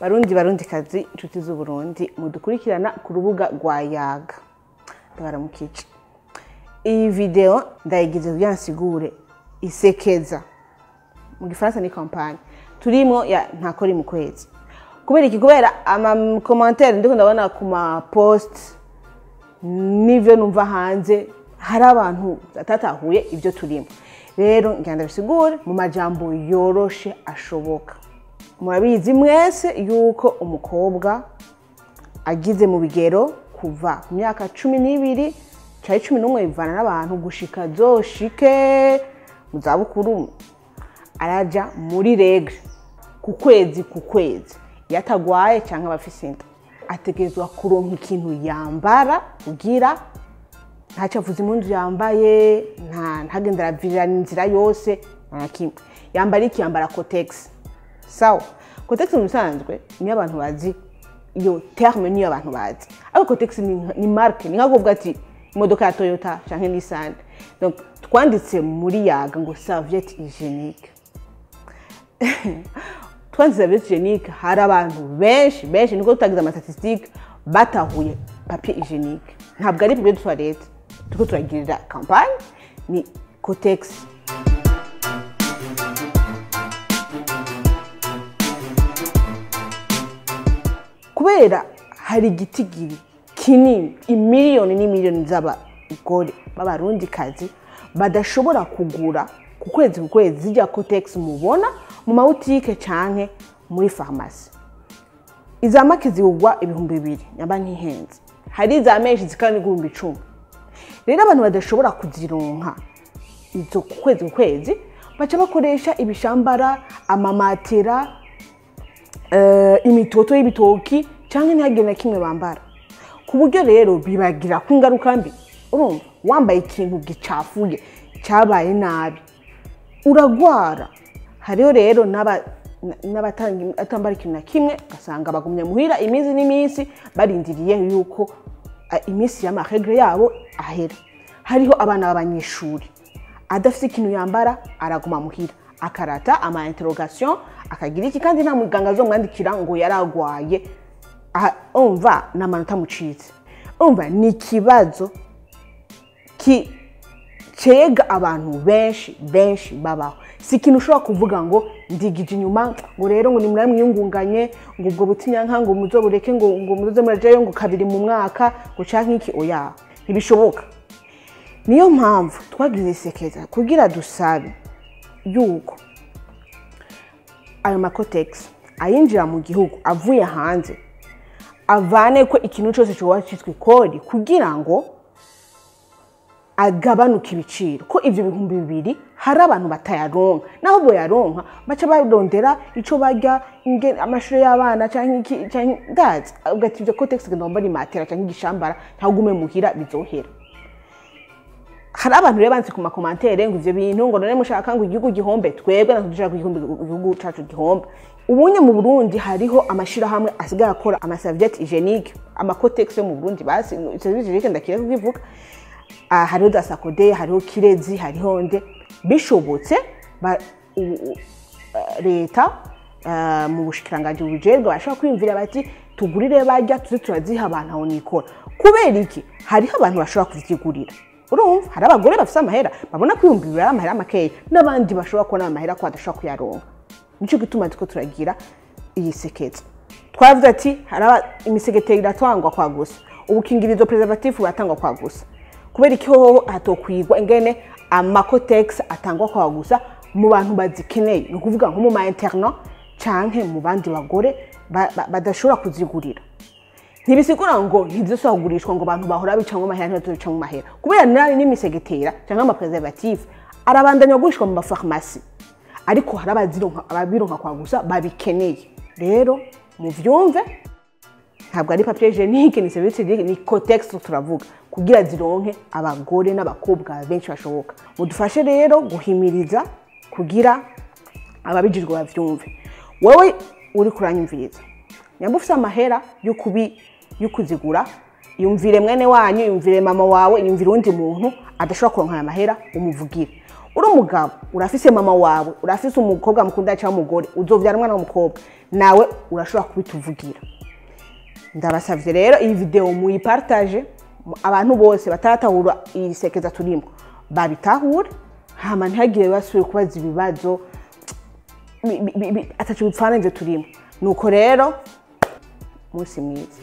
Barundi kazi inshuti z'Uburundi mudukurikirana ku rubuga rwa Yaga. Ndabaramukije. Iyi video ndayigize kugira nsigure isekeza. Mu gifaransa ni campagne. Turimo ya ntakori mu kwezi. Kubera iki kubera ama commentaire ndiko ndabona ku ma post nivyo numva hanze hari abantu batatahuye ivyo turimo. Rero ngenda bisigure mu majambo yoroshe ashoboka. Murabizi mwese yuko umukobwa agize mu bigero kuva ku myaka 12 cyari 11 bivana n'abantu gushika zoshike mu zabukuru araja muri regle ku kwezi yatagwaye cyangwa abafise inda ategezwa kuronka ikintu yambara kugira ntacavuze impundu yambaye ntagendera virana inzira yose nakimwe yambara iki yambara Cotex. Sawa Cotex musanzwe ni abantu bazi iyo terme ni abantu bazi ariko Cotex ni marque ni nkakuvuga ati imodoka ya Toyota canke Nissan. Donc twanditse muri Yaga ngo serviette hygiénique. Twanditse serviette hygiénique hari abantu benshi niko tutagize ama statistiques batahuye papier hygiénique. Ntabwo ari papier de toilette tuko turagirira campagne ni Cotex. Kubera hari igitigiri kinini imiliyoni n'imiliyoni z'abagore b'abarundi kazi badashobora kugura ku kwezi zijya Cotex mubona mu mabutike canke muri pharmacie. Izamake zigwa 2,000 nyamba ntihenze. Hari za menshi zikana 10,000. Rero abantu badashobora kuzironka izo ku kwezi baca bakoresha ibishambara amamatera imitoto y'ibitoki canke ntihagire kimwe bambara ku buryo rero bibagira ku ingaruka mbi. Urumva wambaye ikintu gicafuye cyabaye nabi uragwara. Hariyo rero n'abatambara ikintu na kimwe gasanga bagumye muhira imizi n'imisi barindiriye yuko imisi y'amaregre yabo ahera. Hariho abana b'abanyeshuri adafite ikintu yambara araguma muhira akarata ama interrogation akagira iki kandi nta muganga zo mwandikira ngo yaragwaye umva namanota mucitse. Umva ni kibazo ki cega abantu benshi babaho. Si ikintu ushobora kuvuga ngo ndigije inyuma ngo rero ngo nimura mwiyungunganye ngo ubwo butinyanka ngo muzobureke ngo muzoze murajeyo ngo kabiri mu mwaka ngo canke iki oya ntibishoboka. Niyo mpamvu twagize isekeza kugira dusabe yuko ayo makotex ayinjira mu gihugu avuye hanze avane ko ikintu cyose cyo cyitwa ikori kugira ngo agabanuka ibiciro ko ivyo 2,000 hari abantu batayaronka naho bo yaronka baca barondera ico barya amashuri y'abana canke iki canke ndazi ugati ivyo Cotex ngomba ni matera canke igishambara ntagume muhira bizohera. Hari abantu rero banze ku makomantere ngo ivyo bintu ngo none mushaka ngo igihugu gihombe twebwe natudushaka igihugu cacu gihombe. Ubunye mu Burundi hariho amashira hamwe asigaye akora ama serviette hygiénique ama Cotex yo mu Burundi basi serviette hygiénique ndakire kubivuga. Hariho Dacia hariho Kirezi hariho nde bishobotse leta mu bushikiranganje bujerwe bashaka kwimvira bati tugurire bajya tuze turaziha abantu aho nikora. Kubera iki hariho abantu bashobora kuzigurira. Urumva hari abagore bafite amahera babona kwiyumvira amahera makeya n'abandi bashobora kubona amahera ko badashobora kuyaronka. Nico gituma tuko turagira iyi sekeza. Twavuze ati hari imisegeteri iratwangwa kwa gusa ubukingirizo preservative buratangwa kwa gusa. Kubera iki hatokwigwa ingene amakotex atangwa kwa gusa mu bantu bazikeneye no kuvuga nko mu ma interna canke mu bandi bagore badashobora kuzigurira. Ntibisigura ngo ntizosaba kugurishwa ngo abantu bahora bicamwe amahera ntibazobicamwe amahera kubera nari n'imisegetera canke ama preservative arabandanya gurishwa mu pharmacie ariko hari ababironka kwa gusa babikeneye. Rero mu vyumve ntabwo ari papier hygiénique ni serviette ni Cotex turavuga kugira zironke abagore n'abakobwa benshi bashoboka. Mudufashe rero guhimiriza kugira ababijijwe bavyumve. Wewe uri kuranyumviriza nyamba ufite amahera y'ukuzigura yumvire mwene wanyu yumvire mama wawe yumvire undi muntu adashobora kuronka amahera umuvugire. uri umugabo urafise mama wawe urafise umukobwa mukunda cyangwa umugore uzovyara umwana w'umukobwa nawe urashobora kubituvugira. Ndabasavye rero iyi video muyipartage abantu bose batatahura isekeza turimo babitahure, hama ntihagire basubire kubaza ibibazo atacu bipfana ivyo turimo. Nuko rero musi mwiza.